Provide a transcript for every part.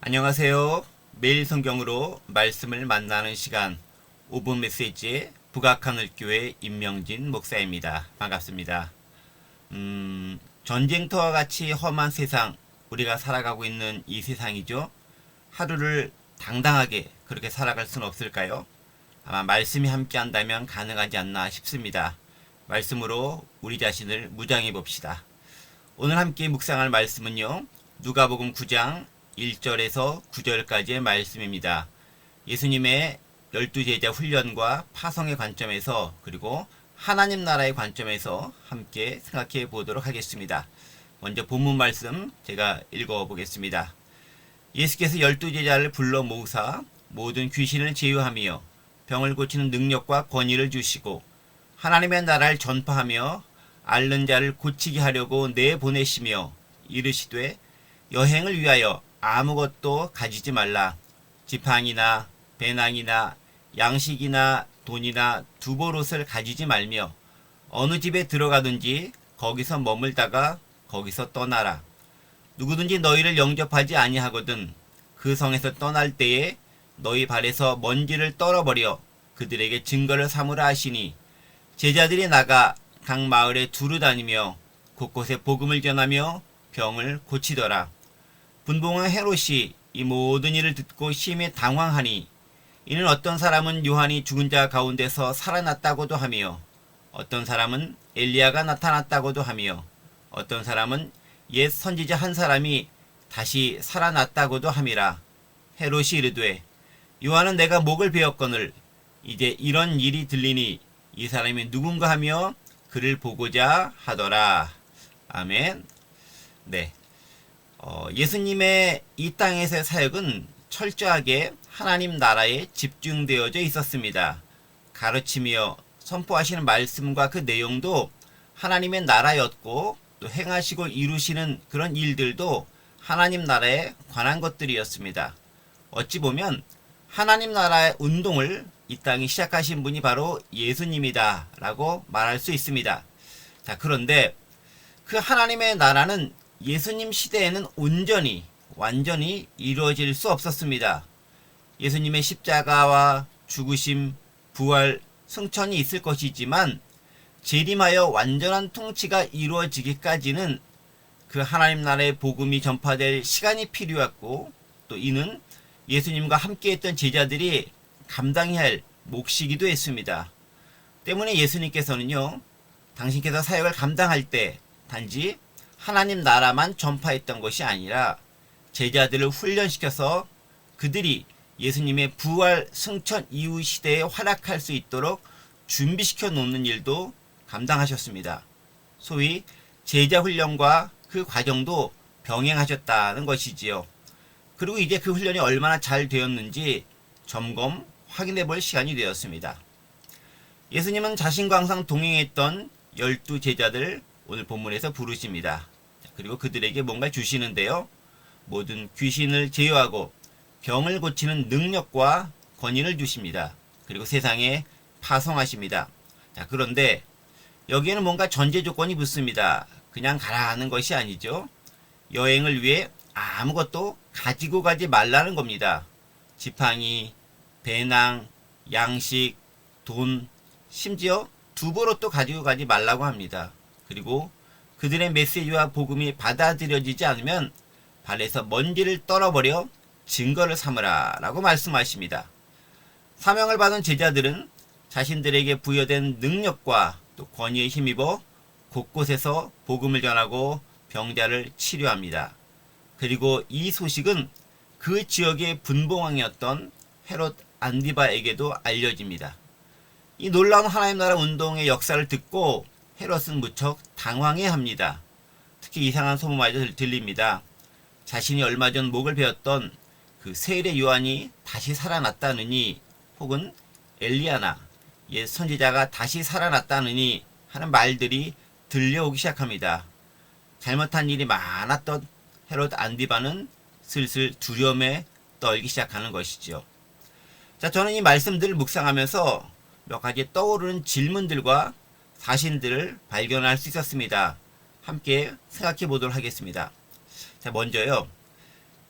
안녕하세요. 매일 성경으로 말씀을 만나는 시간 5분 메시지의 북악하늘교회 임명진 목사입니다. 반갑습니다. 전쟁터와 같이 험한 세상, 우리가 살아가고 있는 이 세상이죠. 하루를 당당하게 그렇게 살아갈 수는 없을까요? 아마 말씀이 함께한다면 가능하지 않나 싶습니다. 말씀으로 우리 자신을 무장해 봅시다. 오늘 함께 묵상할 말씀은요. 누가복음 9장 1절에서 9절까지의 말씀입니다. 예수님의 12제자 훈련과 파송의 관점에서 그리고 하나님 나라의 관점에서 함께 생각해 보도록 하겠습니다. 먼저 본문 말씀 제가 읽어 보겠습니다. 예수께서 12제자를 불러 모으사 모든 귀신을 제어하며 병을 고치는 능력과 권위를 주시고 하나님의 나라를 전파하며 앓는 자를 고치게 하려고 내보내시며 이르시되 여행을 위하여 아무것도 가지지 말라. 지팡이나 배낭이나 양식이나 돈이나 두보롯을 가지지 말며 어느 집에 들어가든지 거기서 머물다가 거기서 떠나라. 누구든지 너희를 영접하지 아니하거든 그 성에서 떠날 때에 너희 발에서 먼지를 떨어버려 그들에게 증거를 삼으라 하시니 제자들이 나가 각 마을에 두루 다니며 곳곳에 복음을 전하며 병을 고치더라. 분봉왕 헤롯이 이 모든 일을 듣고 심히 당황하니 이는 어떤 사람은 요한이 죽은 자 가운데서 살아났다고도 하며 어떤 사람은 엘리야가 나타났다고도 하며 어떤 사람은 옛 선지자 한 사람이 다시 살아났다고도 함이라. 헤롯이 이르되 요한은 내가 목을 베었거늘 이제 이런 일이 들리니 이 사람이 누군가 하며 그를 보고자 하더라. 아멘. 네. 예수님의 이 땅에서의 사역은 철저하게 하나님 나라에 집중되어져 있었습니다. 가르치며 선포하시는 말씀과 그 내용도 하나님의 나라였고 또 행하시고 이루시는 그런 일들도 하나님 나라에 관한 것들이었습니다. 어찌 보면 하나님 나라의 운동을 이 땅에 시작하신 분이 바로 예수님이다 라고 말할 수 있습니다. 자, 그런데 그 하나님의 나라는 예수님 시대에는 완전히 이루어질 수 없었습니다. 예수님의 십자가와 죽으심, 부활, 승천이 있을 것이지만 재림하여 완전한 통치가 이루어지기까지는 그 하나님 나라의 복음이 전파될 시간이 필요했고 또 이는 예수님과 함께했던 제자들이 감당해야 할 몫이기도 했습니다. 때문에 예수님께서는요, 당신께서 사역을 감당할 때 단지 하나님 나라만 전파했던 것이 아니라 제자들을 훈련시켜서 그들이 예수님의 부활 승천 이후 시대에 활약할 수 있도록 준비시켜 놓는 일도 감당하셨습니다. 소위 제자 훈련과 그 과정도 병행하셨다는 것이지요. 그리고 이제 그 훈련이 얼마나 잘 되었는지 점검 확인해 볼 시간이 되었습니다. 예수님은 자신과 항상 동행했던 12제자들 오늘 본문에서 부르십니다. 그리고 그들에게 뭔가 주시는데요. 모든 귀신을 제어하고 병을 고치는 능력과 권위를 주십니다. 그리고 세상에 파송하십니다. 자, 그런데 여기에는 뭔가 전제 조건이 붙습니다. 그냥 가라는 것이 아니죠. 여행을 위해 아무것도 가지고 가지 말라는 겁니다. 지팡이, 배낭, 양식, 돈, 심지어 두보롯도 가지고 가지 말라고 합니다. 그리고 그들의 메시지와 복음이 받아들여지지 않으면 발에서 먼지를 떨어버려 증거를 삼으라 라고 말씀하십니다. 사명을 받은 제자들은 자신들에게 부여된 능력과 또 권위에 힘입어 곳곳에서 복음을 전하고 병자를 치료합니다. 그리고 이 소식은 그 지역의 분봉왕이었던 헤롯 안디바에게도 알려집니다. 이 놀라운 하나님 나라 운동의 역사를 듣고 헤롯은 무척 당황해합니다. 특히 이상한 소문마저 들립니다. 자신이 얼마 전 목을 베었던 그 세례 요한이 다시 살아났다느니 혹은 엘리야나 옛 선지자가 다시 살아났다느니 하는 말들이 들려오기 시작합니다. 잘못한 일이 많았던 헤롯 안디바는 슬슬 두려움에 떨기 시작하는 것이죠. 자, 저는 이 말씀들을 묵상하면서 몇 가지 떠오르는 질문들과 사실들을 발견할 수 있었습니다. 함께 생각해 보도록 하겠습니다. 자, 먼저요.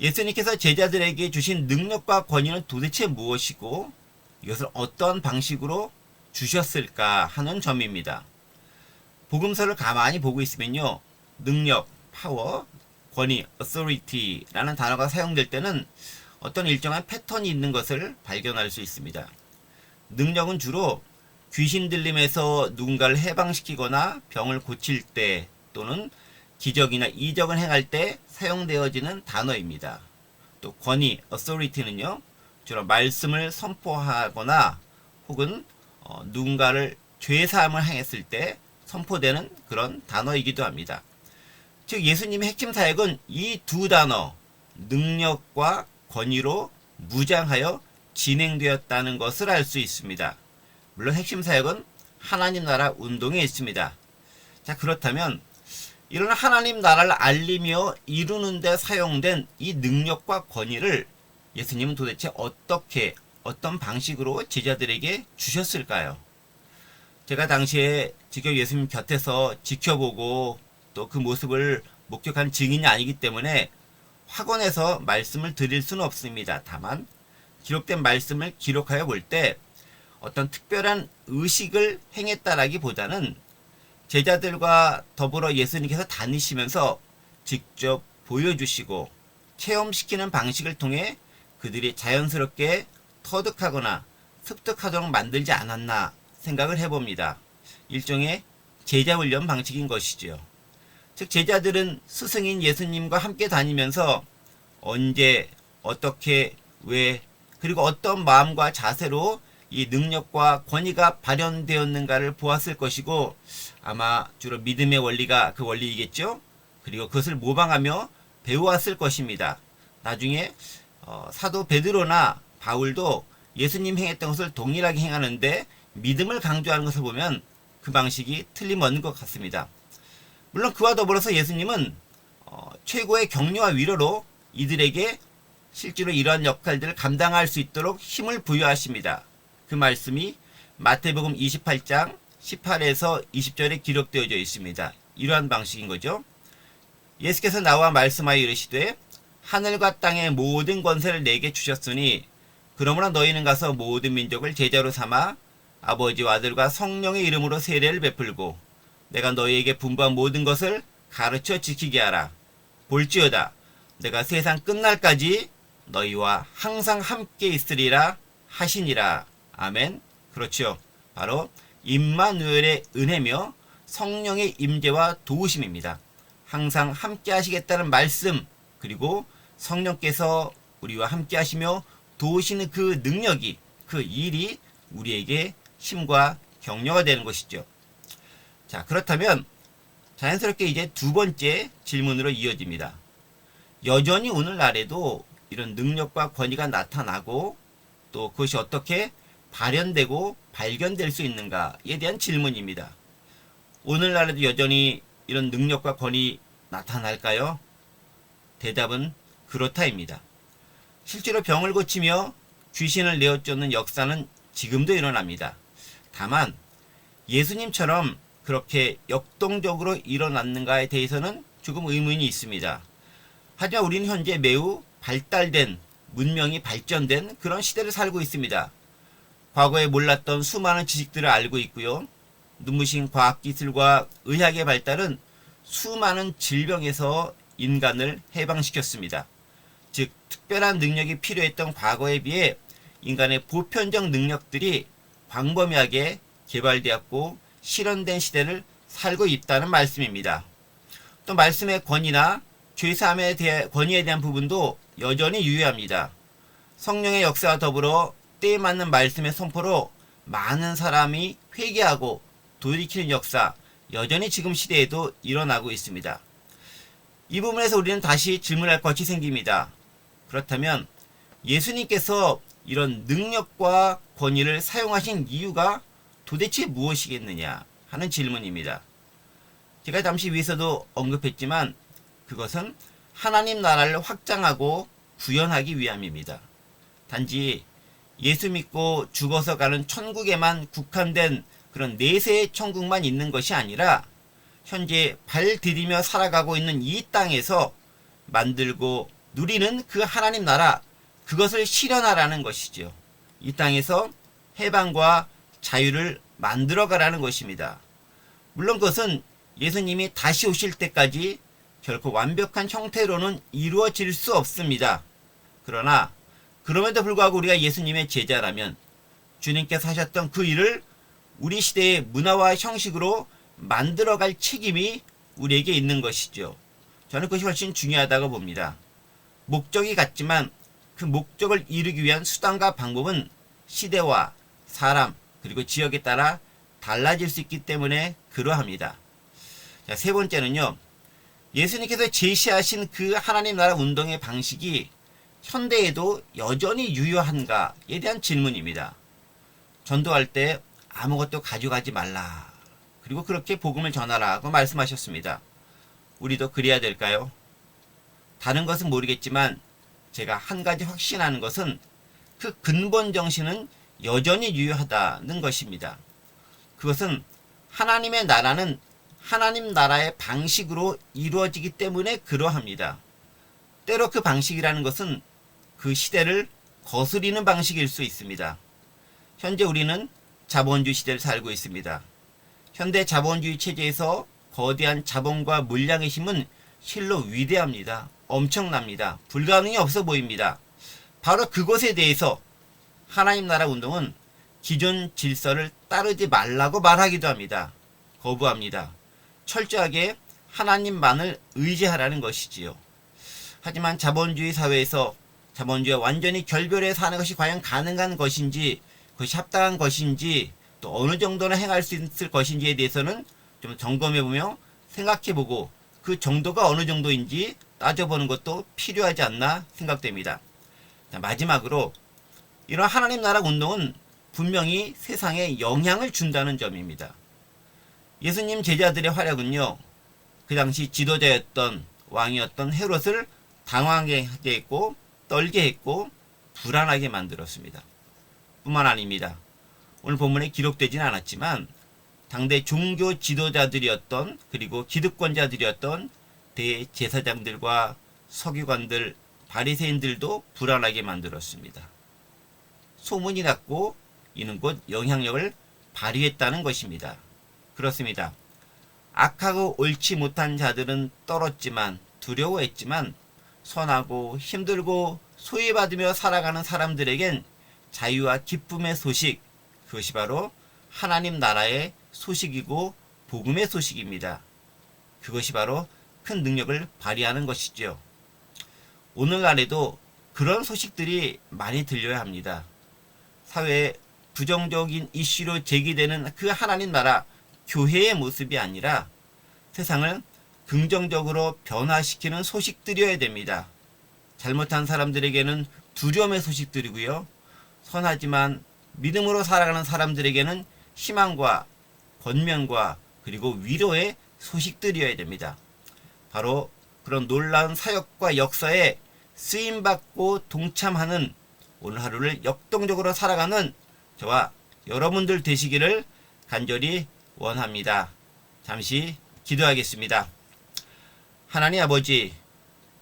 예수님께서 제자들에게 주신 능력과 권위는 도대체 무엇이고 이것을 어떤 방식으로 주셨을까 하는 점입니다. 복음서를 가만히 보고 있으면요. 능력, 파워, 권위, authority라는 단어가 사용될 때는 어떤 일정한 패턴이 있는 것을 발견할 수 있습니다. 능력은 주로 귀신 들림에서 누군가를 해방시키거나 병을 고칠 때 또는 기적이나 이적을 행할 때 사용되어지는 단어입니다. 또 권위, authority는요. 주로 말씀을 선포하거나 혹은 누군가를 죄사함을 행했을 때 선포되는 그런 단어이기도 합니다. 즉 예수님의 핵심 사역은 이 두 단어 능력과 권위로 무장하여 진행되었다는 것을 알 수 있습니다. 물론 핵심 사역은 하나님 나라 운동에 있습니다. 자, 그렇다면 이런 하나님 나라를 알리며 이루는 데 사용된 이 능력과 권위를 예수님은 도대체 어떤 방식으로 제자들에게 주셨을까요? 제가 당시에 직접 예수님 곁에서 지켜보고 또 그 모습을 목격한 증인이 아니기 때문에 확언해서 말씀을 드릴 수는 없습니다. 다만 기록된 말씀을 기록하여 볼 때 어떤 특별한 의식을 행했다라기보다는 제자들과 더불어 예수님께서 다니시면서 직접 보여주시고 체험시키는 방식을 통해 그들이 자연스럽게 터득하거나 습득하도록 만들지 않았나 생각을 해봅니다. 일종의 제자훈련 방식인 것이지요. 즉 제자들은 스승인 예수님과 함께 다니면서 언제, 어떻게, 왜, 그리고 어떤 마음과 자세로 이 능력과 권위가 발현되었는가를 보았을 것이고 아마 주로 믿음의 원리가 그 원리이겠죠. 그리고 그것을 모방하며 배워왔을 것입니다. 나중에 사도 베드로나 바울도 예수님 행했던 것을 동일하게 행하는데 믿음을 강조하는 것을 보면 그 방식이 틀림없는 것 같습니다. 물론 그와 더불어서 예수님은 최고의 격려와 위로로 이들에게 실제로 이러한 역할들을 감당할 수 있도록 힘을 부여하십니다. 그 말씀이 마태복음 28장 18에서 20절에 기록되어져 있습니다. 이러한 방식인 거죠. 예수께서 나와 말씀하여 이르시되 하늘과 땅의 모든 권세를 내게 주셨으니 그러므로 너희는 가서 모든 민족을 제자로 삼아 아버지와 아들과 성령의 이름으로 세례를 베풀고 내가 너희에게 분부한 모든 것을 가르쳐 지키게 하라. 볼지어다 내가 세상 끝날까지 너희와 항상 함께 있으리라 하시니라. 아멘. 그렇죠. 바로 임마누엘의 은혜며 성령의 임재와 도우심입니다. 항상 함께 하시겠다는 말씀 그리고 성령께서 우리와 함께 하시며 도우시는 그 능력이 그 일이 우리에게 힘과 격려가 되는 것이죠. 자, 그렇다면 자연스럽게 이제 두 번째 질문으로 이어집니다. 여전히 오늘날에도 이런 능력과 권위가 나타나고 또 그것이 어떻게 발현되고 발견될 수 있는가에 대한 질문입니다. 오늘날에도 여전히 이런 능력과 권위 나타날까요? 대답은 그렇다입니다. 실제로 병을 고치며 귀신을 내어쫓는 역사는 지금도 일어납니다. 다만 예수님처럼 그렇게 역동적으로 일어났는가에 대해서는 조금 의문이 있습니다. 하지만 우리는 현재 매우 발달된 문명이 발전된 그런 시대를 살고 있습니다. 과거에 몰랐던 수많은 지식들을 알고 있고요. 눈부신 과학기술과 의학의 발달은 수많은 질병에서 인간을 해방시켰습니다. 즉 특별한 능력이 필요했던 과거에 비해 인간의 보편적 능력들이 광범위하게 개발되었고 실현된 시대를 살고 있다는 말씀입니다. 또 말씀의 권위나 죄사함에 대한 권위에 대한 부분도 여전히 유효합니다. 성령의 역사와 더불어 때에 맞는 말씀의 선포로 많은 사람이 회개하고 돌이키는 역사 여전히 지금 시대에도 일어나고 있습니다. 이 부분에서 우리는 다시 질문할 것이 생깁니다. 그렇다면 예수님께서 이런 능력과 권위를 사용하신 이유가 도대체 무엇이겠느냐 하는 질문입니다. 제가 잠시 위에서도 언급했지만 그것은 하나님 나라를 확장하고 구현하기 위함입니다. 단지 예수 믿고 죽어서 가는 천국에만 국한된 그런 내세의 천국만 있는 것이 아니라 현재 발 디디며 살아가고 있는 이 땅에서 만들고 누리는 그 하나님 나라, 그것을 실현하라는 것이죠. 이 땅에서 해방과 자유를 만들어가라는 것입니다. 물론 그것은 예수님이 다시 오실 때까지 결코 완벽한 형태로는 이루어질 수 없습니다. 그러나 그럼에도 불구하고 우리가 예수님의 제자라면 주님께서 하셨던 그 일을 우리 시대의 문화와 형식으로 만들어갈 책임이 우리에게 있는 것이죠. 저는 그것이 훨씬 중요하다고 봅니다. 목적이 같지만 그 목적을 이루기 위한 수단과 방법은 시대와 사람 그리고 지역에 따라 달라질 수 있기 때문에 그러합니다. 자, 세 번째는요. 예수님께서 제시하신 그 하나님 나라 운동의 방식이 현대에도 여전히 유효한가에 대한 질문입니다. 전도할 때 아무것도 가져가지 말라. 그리고 그렇게 복음을 전하라고 말씀하셨습니다. 우리도 그래야 될까요? 다른 것은 모르겠지만 제가 한 가지 확신하는 것은 그 근본 정신은 여전히 유효하다는 것입니다. 그것은 하나님의 나라는 하나님 나라의 방식으로 이루어지기 때문에 그러합니다. 때로 그 방식이라는 것은 그 시대를 거스리는 방식일 수 있습니다. 현재 우리는 자본주의 시대를 살고 있습니다. 현대 자본주의 체제에서 거대한 자본과 물량의 힘은 실로 위대합니다. 엄청납니다. 불가능이 없어 보입니다. 바로 그것에 대해서 하나님 나라 운동은 기존 질서를 따르지 말라고 말하기도 합니다. 거부합니다. 철저하게 하나님만을 의지하라는 것이지요. 하지만 자본주의 사회에서 자본주의와 완전히 결별해 사는 것이 과연 가능한 것인지, 그것이 합당한 것인지, 또 어느 정도는 행할 수 있을 것인지에 대해서는 좀 점검해보며 생각해보고 그 정도가 어느 정도인지 따져보는 것도 필요하지 않나 생각됩니다. 자, 마지막으로 이런 하나님 나라 운동은 분명히 세상에 영향을 준다는 점입니다. 예수님 제자들의 활약은요, 그 당시 지도자였던 왕이었던 헤롯을 당황하게 하게 했고 떨게 했고 불안하게 만들었습니다. 뿐만 아닙니다. 오늘 본문에 기록되지는 않았지만 당대 종교 지도자들이었던 그리고 기득권자들이었던 대제사장들과 서기관들, 바리새인들도 불안하게 만들었습니다. 소문이 났고 이는 곧 영향력을 발휘했다는 것입니다. 그렇습니다. 악하고 옳지 못한 자들은 떨었지만 두려워했지만 선하고 힘들고 소외받으며 살아가는 사람들에겐 자유와 기쁨의 소식, 그것이 바로 하나님 나라의 소식이고 복음의 소식입니다. 그것이 바로 큰 능력을 발휘하는 것이죠. 오늘날에도 그런 소식들이 많이 들려야 합니다. 사회에 부정적인 이슈로 제기되는 그 하나님 나라, 교회의 모습이 아니라 세상을 긍정적으로 변화시키는 소식들이어야 됩니다. 잘못한 사람들에게는 두려움의 소식들이고요. 선하지만 믿음으로 살아가는 사람들에게는 희망과 권면과 그리고 위로의 소식들이어야 됩니다. 바로 그런 놀라운 사역과 역사에 쓰임받고 동참하는 오늘 하루를 역동적으로 살아가는 저와 여러분들 되시기를 간절히 원합니다. 잠시 기도하겠습니다. 하나님 아버지,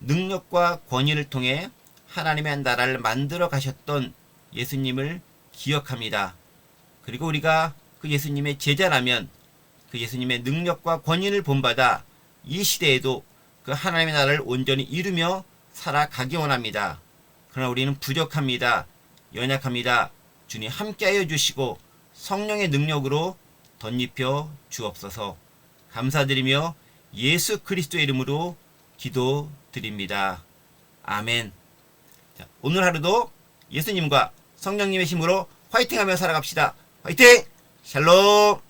능력과 권위를 통해 하나님의 나라를 만들어 가셨던 예수님을 기억합니다. 그리고 우리가 그 예수님의 제자라면 그 예수님의 능력과 권위를 본받아 이 시대에도 그 하나님의 나라를 온전히 이루며 살아가기 원합니다. 그러나 우리는 부족합니다. 연약합니다. 주님 함께하여 주시고 성령의 능력으로 덧입혀 주옵소서. 감사드리며 예수 그리스도의 이름으로 기도드립니다. 아멘. 자, 오늘 하루도 예수님과 성령님의 힘으로 화이팅하며 살아갑시다. 화이팅! 샬롬!